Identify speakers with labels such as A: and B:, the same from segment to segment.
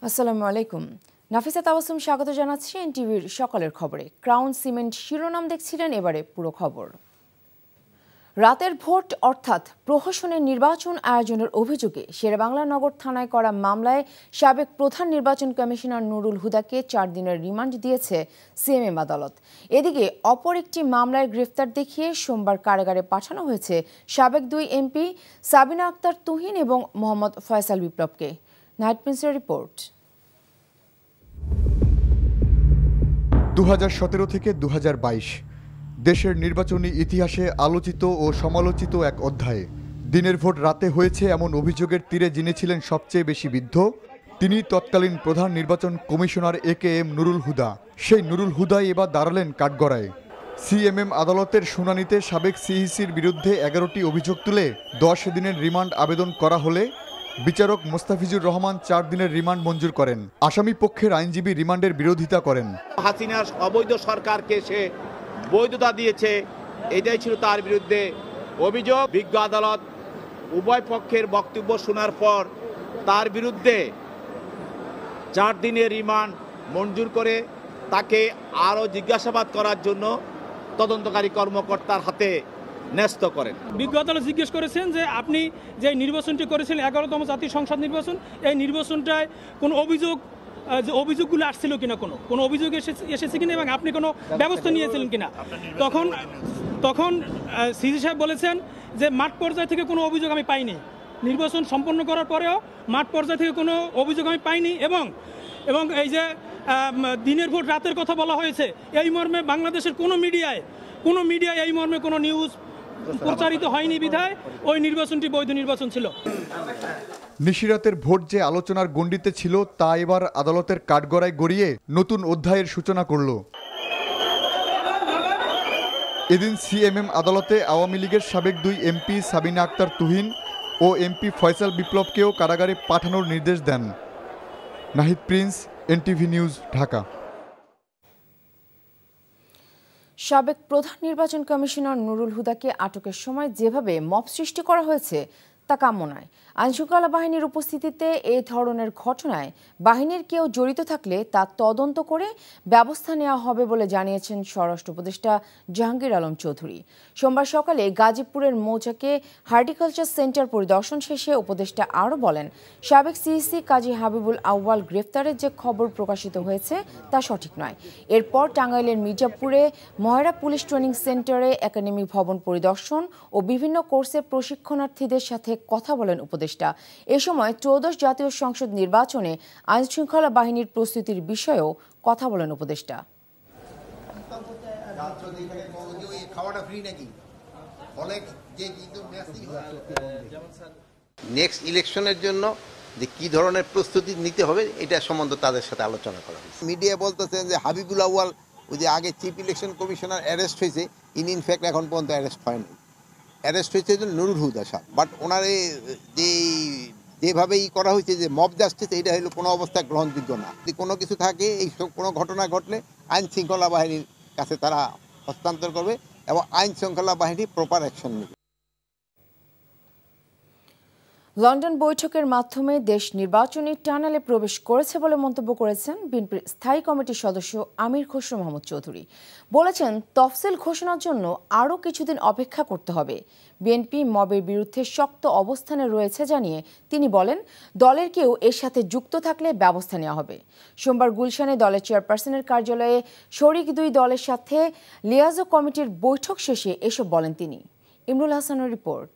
A: আসসালামু আলাইকুম। নাফিসা তাবাসসুম স্বাগত জানাচ্ছি এনটিভির সকালের খবরে। ক্রাউন সিমেন্ট শিরোনাম দেখছিলেন, এবারে পুরো খবর। রাতের ভোট অর্থাৎ প্রহসনের নির্বাচন আয়োজনের অভিযোগে শেরেবাংলা নগর থানায় করা মামলায় সাবেক প্রধান নির্বাচন কমিশনার নুরুল হুদাকে 4 দিনের রিমান্ড দিয়েছে সিএমএম আদালত। এদিকে অপর একটি মামলায় গ্রেফতার দেখিয়ে সোমবার কারাগারে পাঠানো হয়েছে সাবেক 2 এমপি সাবিনা আক্তার তুহিন এবং মোহাম্মদ ফয়সাল বিপ্লবকে। Night প্রিন্সের report.
B: 2017 থেকে 2022 দেশের নির্বাচনী ইতিহাসে আলোচিত ও সমালোচিত এক অধ্যায়ে দিনের ভোট রাতে হয়েছে এমন অভিযোগের তীরে যিনি ছিলেন সবচেয়ে বেশি বিদ্ধ, তিনি তৎকালীন প্রধান নির্বাচন কমিশনার AKM নুরুল হুদা। সেই নুরুল হুদাই এবার দাঁড়ালেন কাঠগড়ায়। সিএমএম আদালতের শুনানিতে সাবেক সিইসির বিরুদ্ধে 11টি অভিযোগ তুলে 10 দিনের রিমান্ড আবেদন করা হলে বিচারক মোস্তাফিজুর রহমান 4 দিনের রিমান্ড মঞ্জুর করেন। আসামি পক্ষের আইনজীবী রিমান্ডের বিরোধিতা করেন।
C: হাসিনার অবৈধ সরকারকে সে বৈধতা দিয়েছে, এটাই ছিল তার বিরুদ্ধে অভিযোগ। বিজ্ঞ আদালত উভয় পক্ষের বক্তব্য শোনার পর তার বিরুদ্ধে 4 দিনের রিমান্ড মঞ্জুর করে তাকে আরও জিজ্ঞাসাবাদ করার জন্য তদন্তকারী কর্মকর্তার হাতে ন্যস্ত করেন।
D: বিজ্ঞ আদালত জিজ্ঞেস করেছেন যে আপনি যে নির্বাচনটি করেছেন 11তম জাতীয় সংসদ নির্বাচন, এই নির্বাচনটায় কোনো অভিযোগগুলো আসছিল কিনা, কোনো অভিযোগ এসেছে কিনা এবং আপনি কোনো ব্যবস্থা নিয়েছিলেন কিনা। তখন সিজি সাহেব বলেছেন যে মাঠ পর্যায় থেকে কোনো অভিযোগ আমি পাইনি, নির্বাচন সম্পন্ন করার পরেও মাঠ পর্যায় থেকে কোনো অভিযোগ আমি পাইনি এবং এই যে দিনের ভোট রাতের কথা বলা হয়েছে, এই মর্মে বাংলাদেশের কোনো মিডিয়ায় এই মর্মে কোনো নিউজ প্রচারিত হয়নি বিধায় ওই নির্বাচনটি বৈধ নির্বাচন ছিল।
B: নিশিরাতের ভোট যে আলোচনার গণ্ডিতে ছিল তা এবার আদালতের কাঠগড়ায় গড়িয়ে নতুন অধ্যায়ের সূচনা করল। এদিন সিএমএম আদালতে আওয়ামী লীগের সাবেক 2 এমপি সাবিনা আক্তার তুহিন ও এমপি ফয়সাল বিপ্লবকেও কারাগারে পাঠানোর নির্দেশ দেন। Nahid Prince, NTV news, Dhaka.
A: সাবেক প্রধান নির্বাচন কমিশনার নুরুল হুদাকে আটকের সময় যেভাবে মব সৃষ্টি করা হয়েছে তা কাম্য নয়। আইনশৃঙ্খলা বাহিনীর উপস্থিতিতে এই ধরনের ঘটনায় বাহিনীর কেউ জড়িত থাকলে তা তদন্ত করে ব্যবস্থা নেওয়া হবে বলে জানিয়েছেন স্বরাষ্ট্র উপদেষ্টা জাহাঙ্গীর আলম চৌধুরী। সোমবার সকালে গাজীপুরের মৌচাকে হর্টিকালচার সেন্টার পরিদর্শন শেষে উপদেষ্টা আরও বলেন, সাবেক সিইসি কাজী হাবিবুল আউয়াল গ্রেফতারের যে খবর প্রকাশিত হয়েছে তা সঠিক নয়। এরপর টাঙ্গাইলের মির্জাপুরে ময়রা পুলিশ ট্রেনিং সেন্টারে একাডেমিক ভবন পরিদর্শন ও বিভিন্ন কোর্সের প্রশিক্ষণার্থীদের সাথে কথা বলেন উপদেষ্টা। এ সময় ত্রয়োদশ জাতীয় সংসদ নির্বাচনে আইনশৃঙ্খলা বাহিনীর প্রস্তুতির বিষয়েও কথা বলেন উপদেষ্টা।
E: নেক্সট ইলেকশনের জন্য যে কি ধরনের প্রস্তুতি নিতে হবে এটা সম্বন্ধে তাদের সাথে আলোচনা করা হয়েছে। মিডিয়া বলতেছেন যে হাবিবুল আউয়াল ওই যে আগে চিফ ইলেকশন কমিশনার অ্যারেস্ট হয়েছে, ইনফ্যাক্ট এখন পর্যন্ত অ্যারেস্ট হয়নি। অ্যারেস্ট হয়েছে নুরুল হুদা সাহেব, বাট ওনার যেভাবে করা হয়েছে যে মব জাস্টিস, এটা হলো কোনো অবস্থায় গ্রহণযোগ্য না। যদি কোনো কিছু থাকে, এই কোনো ঘটনা ঘটলে আইন শৃঙ্খলা বাহিনীর কাছে তারা হস্তান্তর করবে এবং আইন শৃঙ্খলা বাহিনী প্রপার অ্যাকশন নেবে।
A: লন্ডন বৈঠকের মাধ্যমে দেশ নির্বাচনী টানেলে প্রবেশ করেছে বলে মন্তব্য করেছেন বিএনপির স্থায়ী কমিটির সদস্য আমির খসরু মাহমুদ চৌধুরী। বলেছেন, তফসিল ঘোষণার জন্য আরও কিছুদিন অপেক্ষা করতে হবে। বিএনপি মবের বিরুদ্ধে শক্ত অবস্থানে রয়েছে জানিয়ে তিনি বলেন, দলের কেউ এর সাথে যুক্ত থাকলে ব্যবস্থা নেওয়া হবে। সোমবার গুলশানে দলের চেয়ারপারসনের কার্যালয়ে শরিক 2 দলের সাথে লিয়াজো কমিটির বৈঠক শেষে এসব বলেন তিনি। ইমরুল হাসানের রিপোর্ট।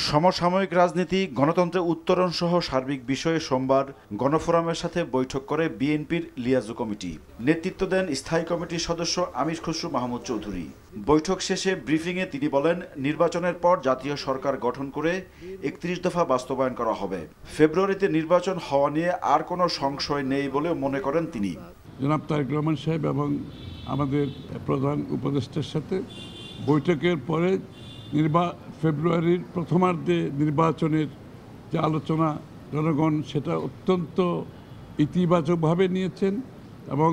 F: সমসাময়িক রাজনীতি, গণতন্ত্রের উত্তরণ সহ সার্বিক বিষয়ে সোমবার গণফোরামের সাথে বৈঠক করে বিএনপির লিয়াজো কমিটি। নেতৃত্ব দেন স্থায়ী কমিটির সদস্য আমির খসরু মাহমুদ চৌধুরী। বৈঠক শেষে ব্রিফিংয়ে তিনি বলেন, নির্বাচনের পর জাতীয় সরকার গঠন করে 31 দফা বাস্তবায়ন করা হবে। ফেব্রুয়ারিতে নির্বাচন হওয়া নিয়ে আর কোনো সংশয় নেই বলে মনে করেন তিনি।
G: জনাব তারেক রহমান সাহেব এবং আমাদের প্রধান উপদেষ্টার সাথে বৈঠকের পরে ফেব্রুয়ারির প্রথমার্ধে নির্বাচনের যে আলোচনা জনগণ সেটা অত্যন্ত ইতিবাচকভাবে নিয়েছেন এবং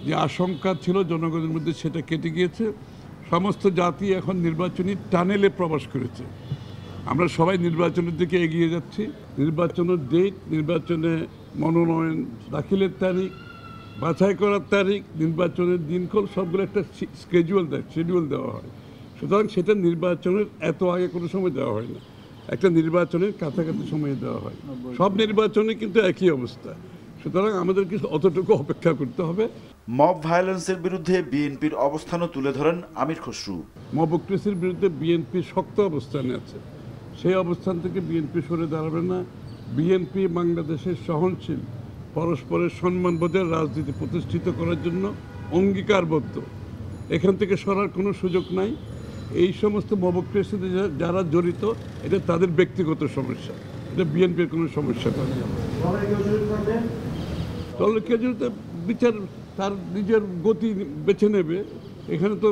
G: যে আশঙ্কা ছিল জনগণের মধ্যে সেটা কেটে গিয়েছে। সমস্ত জাতি এখন নির্বাচনী টানেলে প্রবেশ করেছে। আমরা সবাই নির্বাচনের দিকে এগিয়ে যাচ্ছি। নির্বাচনের ডেট, নির্বাচনে মনোনয়ন দাখিলের তারিখ, বাছাই করার তারিখ, নির্বাচনের দিনক্ষণ সবগুলো একটা শিডিউল দেওয়া হয়। সুতরাং সেটা নির্বাচনের এত আগে কোনো সময় দেওয়া হয় না, একটা নির্বাচনের কাছাকাছি সময়ে দেওয়া হয়। সব নির্বাচনে কিন্তু একই অবস্থা। সুতরাং আমাদেরকে অতটুকু অপেক্ষা করতে হবে।
F: মব ভায়োলেন্সের বিরুদ্ধে বিএনপির অবস্থানও তুলে ধরেন আমির খসরু।
G: মবক্রেসির বিরুদ্ধে বিএনপি শক্ত অবস্থানে আছে, সেই অবস্থান থেকে বিএনপি সরে দাঁড়াবে না। বিএনপি বাংলাদেশের সহনশীল, পরস্পরের সম্মানবোধের রাজনীতি প্রতিষ্ঠিত করার জন্য অঙ্গীকারবদ্ধ। এখান থেকে সরার কোনো সুযোগ নাই। এই সমস্ত মবক্রেসিতে যারা জড়িত, এটা তাদের ব্যক্তিগত সমস্যা, এটা বিএনপির কোনো সমস্যা নয়। দলের কেউ যদি বিচার তার নিজের গতি বেছে নেবে, এখানে তো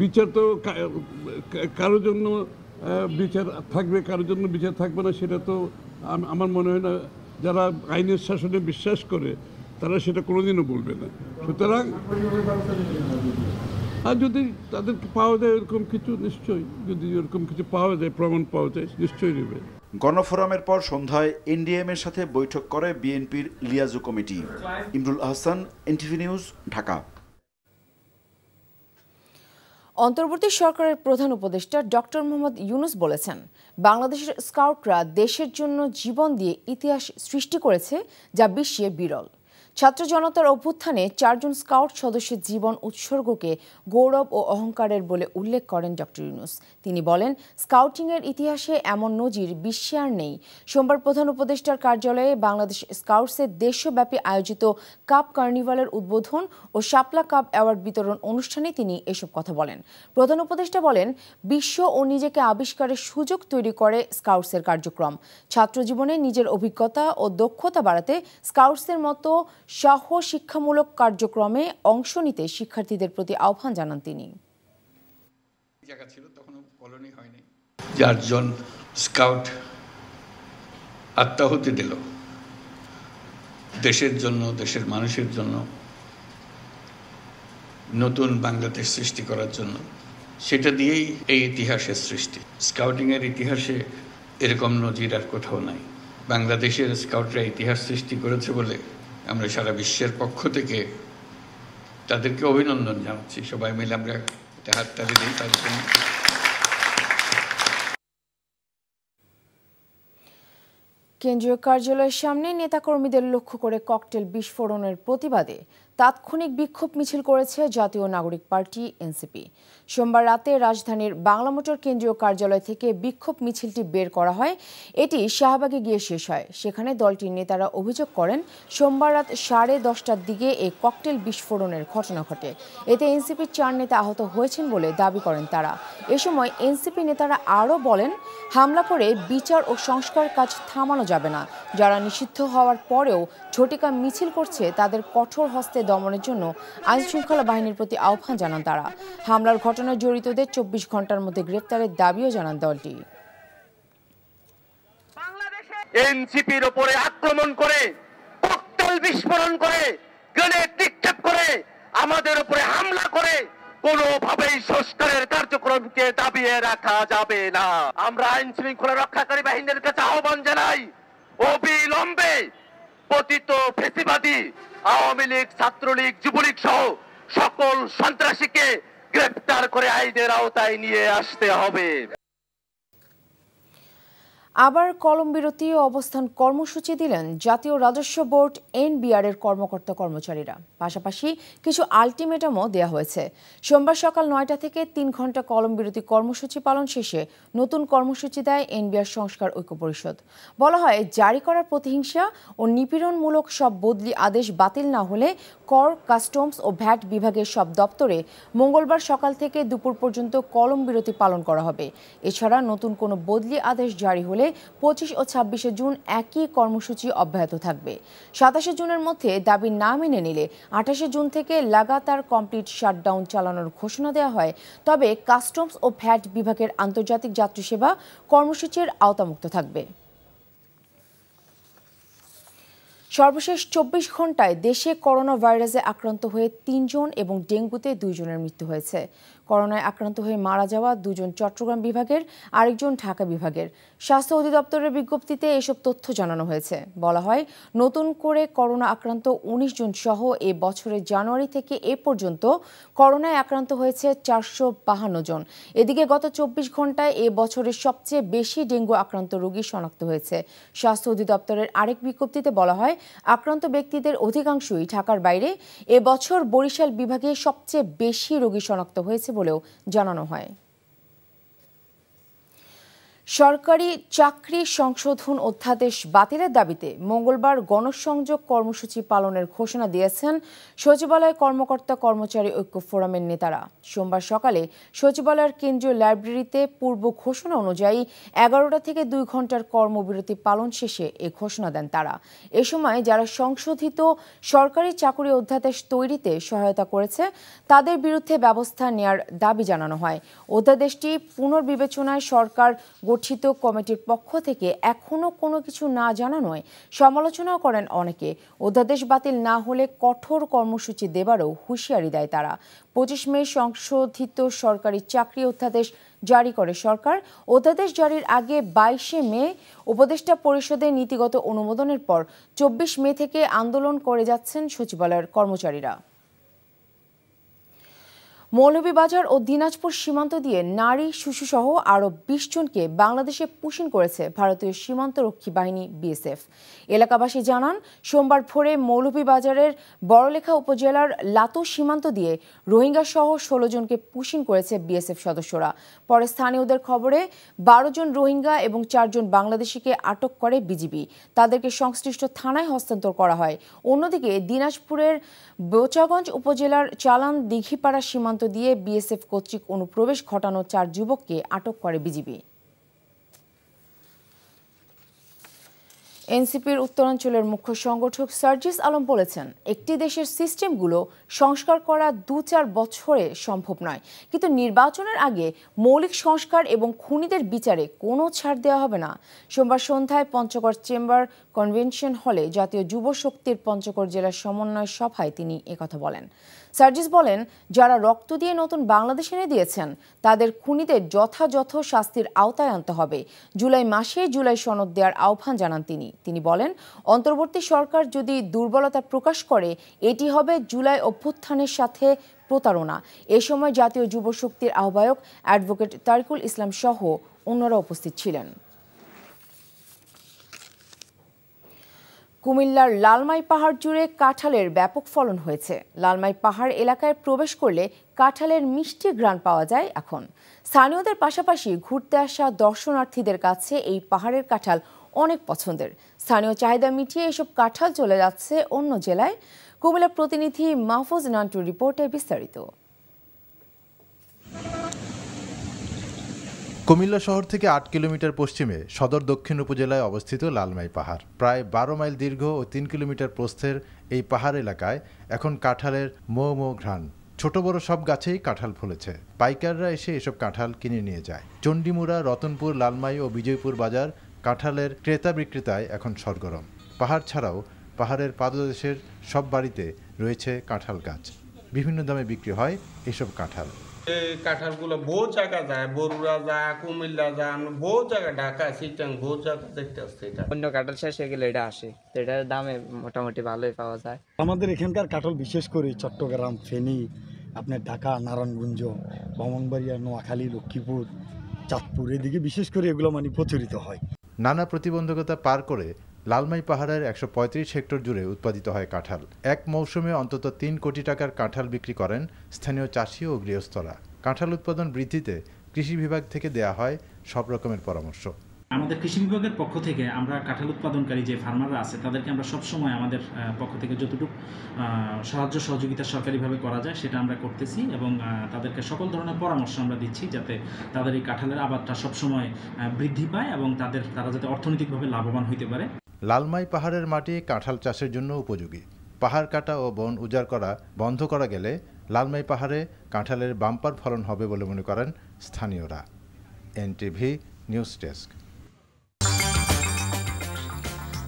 G: বিচার তো কারোর জন্য বিচার থাকবে, কারোর জন্য বিচার থাকবে না, সেটা তো আমার মনে হয় না যারা আইনের শাসনে বিশ্বাস করে তারা সেটা কোনোদিনও বলবে না। সুতরাং আর যদি তাদেরকে পাওয়া যায় এরকম কিছু, নিশ্চয়ই যদি এরকম কিছু পাওয়া যায়, প্রমাণ পাওয়া যায়, নিশ্চয়ই নেবে।
F: গণফোরামের পর সন্ধ্যায় এনডিএম এর সাথে বৈঠক করে বিএনপির লিয়াজু committee. Imrul Ahsan, NTV news, Dhaka.
A: অন্তর্বর্তী সরকারের প্রধান উপদেষ্টা ডক্টর মোহাম্মদ ইউনূস বলেছেন, বাংলাদেশের স্কাউটরা দেশের জন্য জীবন দিয়ে ইতিহাস সৃষ্টি করেছে, যা বিশ্বে বিরল। ছাত্র জনতার অভ্যুত্থানে 4 জন স্কাউট সদস্যের জীবন উৎসর্গকে গৌরব ও অহংকারের বলে উল্লেখ করেন ডক্টর ইউনূস। তিনি বলেন, স্কাউটিংয়ের ইতিহাসে এমন নজির বিশ্বে আর নেই। সোমবার প্রধান উপদেষ্টার কার্যালয়ে বাংলাদেশ স্কাউটসের দেশব্যাপী আয়োজিত কাপ কার্নিভালের উদ্বোধন ও শাপলা কাপ অ্যাওয়ার্ড বিতরণ অনুষ্ঠানে তিনি এসব কথা বলেন। প্রধান উপদেষ্টা বলেন, বিশ্ব ও নিজেকে আবিষ্কারের সুযোগ তৈরি করে স্কাউটসের কার্যক্রম। ছাত্র জীবনে নিজের অভিজ্ঞতা ও দক্ষতা বাড়াতে স্কাউটসের মতো সহ শিক্ষামূলক কার্যক্রমে অংশ নিতে শিক্ষার্থীদের প্রতি আহ্বান জানান তিনি।
H: জায়গা ছিল তখনও কলোনি হয়নি, 4 জন স্কাউট আত্মাহুতি দিল দেশের জন্য, দেশের মানুষের জন্য, নতুন বাংলাদেশ সৃষ্টি করার জন্য। সেটা দিয়েই এই ইতিহাসের সৃষ্টি। স্কাউটিংয়ের ইতিহাসে এরকম নজির আর কোথাও নাই। বাংলাদেশের স্কাউটরা ইতিহাস সৃষ্টি করেছে বলে আমরা সারা বিশ্বের পক্ষ থেকে তাদেরকে অভিনন্দন জানাচ্ছি। সবাই মিলে আমরা হাততালি দিই তাদের জন্য।
A: কেন্দ্রীয় কার্যালয়ের সামনে নেতাকর্মীদের লক্ষ্য করে ককটেল বিস্ফোরণের প্রতিবাদে তাৎক্ষণিক বিক্ষোভ মিছিল করেছে জাতীয় নাগরিক পার্টি এনসিপি। সোমবার রাতে রাজধানীর বাংলা মোটর কেন্দ্রীয় কার্যালয় থেকে বিক্ষোভ মিছিলটি বের করা হয়। এটি শাহবাগে গিয়ে শেষ হয়। সেখানে দলটির নেতারা অভিযোগ করেন, সোমবার রাত 10:30টার দিকে এই ককটেল বিস্ফোরণের ঘটনা ঘটে। এতে এনসিপির 4 নেতা আহত হয়েছেন বলে দাবি করেন তারা। এ সময় এনসিপি নেতারা আরও বলেন, হামলা করে বিচার ও সংস্কার কাজ থামানো যাবে না। যারা নিষিদ্ধ হওয়ার পরেও ঝটিকা মিছিল করছে তাদের কঠোর হস্তে দমনের জন্য আইনশৃঙ্খলা বাহিনীর প্রতি আহ্বান জানান তারা। হামলার ঘটনায় জড়িতদের 24 ঘন্টার মধ্যে গ্রেপ্তারের দাবিও জানান দলটি।
I: এনসিপির উপরে আক্রমণ করে, ককটেল বিস্ফোরণ করে, গ্রেনেড নিক্ষেপ করে, আমাদের উপরে হামলা করে কোনোভাবেই সংস্কারের কার্যক্রমকে দাবিয়ে রাখা যাবে না। আমরা আইন শৃঙ্খলা রক্ষাকারী বাহিনীর কাছে আহ্বান জানাই, অবিলম্বে পতিত ফ্যাসিবাদী আওয়ামী লীগ, ছাত্রলীগ, যুবলীগ সহ সকল সন্ত্রাসীকে গ্রেফতার করে আইনের আওতায় নিয়ে আসতে হবে।
A: আবার কলম বিরতি ও অবস্থান কর্মসূচি দিলেন জাতীয় রাজস্ব বোর্ড এনবিআর এর কর্মকর্তা কর্মচারীরা। পাশাপাশি কিছু আলটিমেটামও দেওয়া হয়েছে। সোমবার সকাল 9টা থেকে 3 ঘন্টা কলম বিরতি কর্মসূচি পালন শেষে নতুন কর্মসূচি দেয় এনবিআর সংস্কার ঐক্য পরিষদ। বলা হয়, জারি করা প্রতিহিংসা ও নিপীড়নমূলক সব বদলি আদেশ বাতিল না হলে কর, কাস্টমস ও ভ্যাট বিভাগের সব দপ্তরে মঙ্গলবার সকাল থেকে দুপুর পর্যন্ত কলম বিরতি পালন করা হবে। এছাড়া নতুন কোনো বদলি আদেশ জারি হলে 25 ও 26শে জুন একই কর্মসূচি অব্যাহত থাকবে। 27শে জুনের মধ্যে দাবি না মেনে নিলে 28শে জুন থেকে লাগাতার কমপ্লিট শাটডাউন চালানোর ঘোষণা দেওয়া হয়। তবে কাস্টমস ও ভ্যাট বিভাগের আন্তর্জাতিক যাত্রী সেবা কর্মসূচির আওতামুক্ত থাকবে। সর্বশেষ 24 ঘন্টায় দেশে করোনা ভাইরাসে আক্রান্ত হয়ে 3 জন এবং ডেঙ্গুতে 2 জনের মৃত্যু হয়েছে। করোনায় আক্রান্ত হয়ে মারা যাওয়া 2 জন চট্টগ্রাম বিভাগের, আরেকজন ঢাকা বিভাগের। স্বাস্থ্য অধিদপ্তরের বিজ্ঞপ্তিতে এসব তথ্য জানানো হয়েছে। বলা হয়, নতুন করে করোনা আক্রান্ত 19 জন সহ এ বছরের জানুয়ারি থেকে এ পর্যন্ত করোনায় আক্রান্ত হয়েছে 452 জন। এদিকে গত 24 ঘন্টায় এ বছরের সবচেয়ে বেশি ডেঙ্গু আক্রান্ত রোগী শনাক্ত হয়েছে। স্বাস্থ্য অধিদপ্তরের আরেক বিজ্ঞপ্তিতে বলা হয়, আক্রান্ত ব্যক্তিদের অধিকাংশই ঢাকার বাইরে। এবছর বরিশাল বিভাগে সবচেয়ে বেশি রোগী শনাক্ত হয়েছে বলেও জানানো হয়। সরকারি চাকরি সংশোধন অধ্যাদেশ বাতিলের দাবিতে মঙ্গলবার গণসংযোগ কর্মসূচি পালনের ঘোষণা দিয়েছেন সচিবালয় কর্মকর্তা কর্মচারী ঐক্য ফোরামের নেতারা। সোমবার সকালে সচিবালয়ের কেন্দ্রীয় লাইব্রেরিতে পূর্ব ঘোষণা অনুযায়ী 11টা থেকে 2 ঘন্টার কর্মবিরতি পালন শেষে এ ঘোষণা দেন তারা। এ সময় যারা সংশোধিত সরকারি চাকরি অধ্যাদেশ তৈরিতে সহায়তা করেছে তাদের বিরুদ্ধে ব্যবস্থা নেয়ার দাবি জানানো হয়। অধ্যাদেশটি পুনর্বিবেচনায় সরকার গঠিত কমিটির পক্ষ থেকে এখনো কোনো কিছু না জানানোয় সমালোচনাও করেন অনেকে। অধ্যাদেশ বাতিল না হলে কঠোর কর্মসূচি দেবারও হুঁশিয়ারি দেয় তারা। 25 মে সংশোধিত সরকারি চাকরি অধ্যাদেশ জারি করে সরকার। অধ্যাদেশ জারির আগে 22 মে উপদেষ্টা পরিষদের নীতিগত অনুমোদনের পর 24 মে থেকে আন্দোলন করে যাচ্ছেন সচিবালয়ের কর্মচারীরা। মৌলভীবাজার ও দিনাজপুর সীমান্ত দিয়ে নারী শিশুসহ আরও 20 জনকে বাংলাদেশে পুশিন করেছে ভারতীয় সীমান্তরক্ষী বাহিনী বিএসএফ। এলাকাবাসী জানান, সোমবার ভোরে মৌলভীবাজারের বড়লেখা উপজেলার লাতু সীমান্ত দিয়ে রোহিঙ্গা সহ 16 জনকে পুশিন করেছে বিএসএফ সদস্যরা। পরে স্থানীয়দের খবরে 12 জন রোহিঙ্গা এবং 4 জন বাংলাদেশিকে আটক করে বিজিবি। তাদেরকে সংশ্লিষ্ট থানায় হস্তান্তর করা হয়। অন্যদিকে দিনাজপুরের বোচাগঞ্জ উপজেলার চালান দিঘিপাড়া সীমান্ত দিয়ে বিএসএফ কর্তৃক অনুপ্রবেশ ঘটানো 4 যুবককে আটক করে বিজিবি। এনসিপির উত্তরাঞ্চলের মুখ্য সংগঠক সার্জিস আলম বলেছেন, একটি দেশের সিস্টেমগুলো সংস্কার করা 2-4 বছরে সম্ভব নয়, কিন্তু নির্বাচনের আগে মৌলিক সংস্কার এবং খুনিদের বিচারে কোনো ছাড় দেওয়া হবে না। সোমবার সন্ধ্যায় পঞ্চগড় চেম্বার কনভেনশন হলে জাতীয় যুব শক্তির পঞ্চগড় জেলার সমন্বয় সভায় তিনি একথা বলেন। সার্জিস বলেন, যারা রক্ত দিয়ে নতুন বাংলাদেশ এনে দিয়েছেন তাদের খুনিদের যথাযথ শাস্তির আওতায় আনতে হবে। জুলাই মাসে জুলাই সনদ দেওয়ার আহ্বান জানান তিনি বলেন, অন্তর্বর্তী সরকার যদি দুর্বলতা প্রকাশ করে এটি হবে জুলাই অভ্যুত্থানের সাথে প্রতারণা। এ সময় জাতীয় যুব শক্তির আহ্বায়ক অ্যাডভোকেট তারিকুল ইসলাম সহ অন্যরা উপস্থিত ছিলেন। কুমিল্লার লালমাই পাহাড় জুড়ে কাঁঠালের ব্যাপক ফলন হয়েছে। লালমাই পাহাড় এলাকায় প্রবেশ করলে কাঁঠালের মিষ্টি ঘ্রাণ পাওয়া যায় এখন। স্থানীয়দের পাশাপাশি ঘুরতে আসা দর্শনার্থীদের কাছে এই পাহাড়ের কাঁঠাল অনেক পছন্দের। স্থানীয় চাহিদা মিটিয়ে এসব কাঁঠাল চলে যাচ্ছে অন্য জেলায়। কুমিল্লা প্রতিনিধি মাহফুজ নান্টুর রিপোর্টে বিস্তারিত।
J: কুমিল্লা শহর থেকে 8 কিলোমিটার পশ্চিমে সদর দক্ষিণ উপজেলায় অবস্থিত লালমাই পাহাড়। প্রায় 12 মাইল দীর্ঘ ও 3 কিলোমিটার প্রস্থের এই পাহাড় এলাকায় এখন কাঁঠালের মো ঘ্রাণ। ছোট বড় সব গাছেই কাঁঠাল ফলেছে। পাইকাররা এসে এসব কাঁঠাল কিনে নিয়ে যায়। চণ্ডীমুড়া, রতনপুর, লালমাই ও বিজয়পুর বাজার কাঁঠালের ক্রেতা বিক্রেতায় এখন সরগরম। পাহাড় ছাড়াও পাহাড়ের পাদদেশের সব বাড়িতে রয়েছে কাঁঠাল গাছ। বিভিন্ন দামে বিক্রি হয় এসব কাঁঠাল।
K: এই কাঁঠালগুলো বহু জায়গা যায়, বরুড়া যায়, কুমিল্লা যায়, বহু জায়গা, ঢাকা, সিটাং, বহু জায়গা দেখতে আসছে। এটা
L: অন্য কাঁঠাল শেষ হয়ে গেলে এটা আসে, তো এটার দামে মোটামুটি ভালোই পাওয়া যায়।
M: আমাদের এখানকার কাঁঠাল বিশেষ করে চট্টগ্রাম, ফেনী, আপনার ঢাকা, নারায়ণগঞ্জ, ব্রাহ্মণবাড়িয়া, নোয়াখালী, লক্ষ্মীপুর, চাঁদপুর এদিকে বিশেষ করে এগুলো মানে প্রচলিত হয়।
J: নানা প্রতিবন্ধকতা পার করে লালমাই পাহাড়ের 135 হেক্টর জুড়ে উৎপাদিত হয় কাঁঠাল। এক মৌসুমে অন্তত 3 কোটি টাকার কাঁঠাল বিক্রি করেন স্থানীয় চাষি ও গৃহস্থরা। কাঁঠাল উৎপাদন বৃদ্ধিতে কৃষি বিভাগ থেকে দেয়া হয় সব রকমের পরামর্শ।
N: আমাদের কৃষি বিভাগের পক্ষ থেকে আমরা কাঁঠাল উৎপাদনকারী যে ফার্মাররা আছে তাদেরকে আমরা সবসময় আমাদের পক্ষ থেকে যতটুকু সাহায্য সহযোগিতা সরকারিভাবে করা যায় সেটা আমরা করতেছি এবং তাদেরকে সকল ধরনের পরামর্শ আমরা দিচ্ছি যাতে তাদের এই কাঁঠালের আবাদটা সবসময় বৃদ্ধি পায় এবং তারা যাতে অর্থনৈতিকভাবে লাভবান হতে পারে।
J: লালমাই পাহাড়ের মাটি কাঁঠাল চাষের জন্য উপযোগী। পাহাড় কাটা ও বন উজাড় করা বন্ধ করা গেলে লালমাই পাহাড়ে কাঁঠালের বাম্পার ফলন হবে বলে মনে করেন স্থানীয়রা। NTV news desk.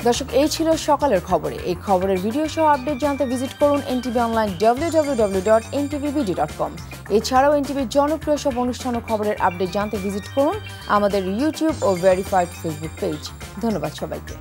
A: দর্শক, এই ছিল সকালের খবরে। এই খবরের ভিডিও সহ আপডেট জানতে ভিজিট করুন এনটিভি অনলাইন www.ntvbd.com। এছাড়াও এনটিভির জনপ্রিয় সব অনুষ্ঠান ও খবরের আপডেট জানতে ভিজিট করুন আমাদের ইউটিউব ও ভেরিফাইড ফেসবুক পেজ। ধন্যবাদ সবাইকে।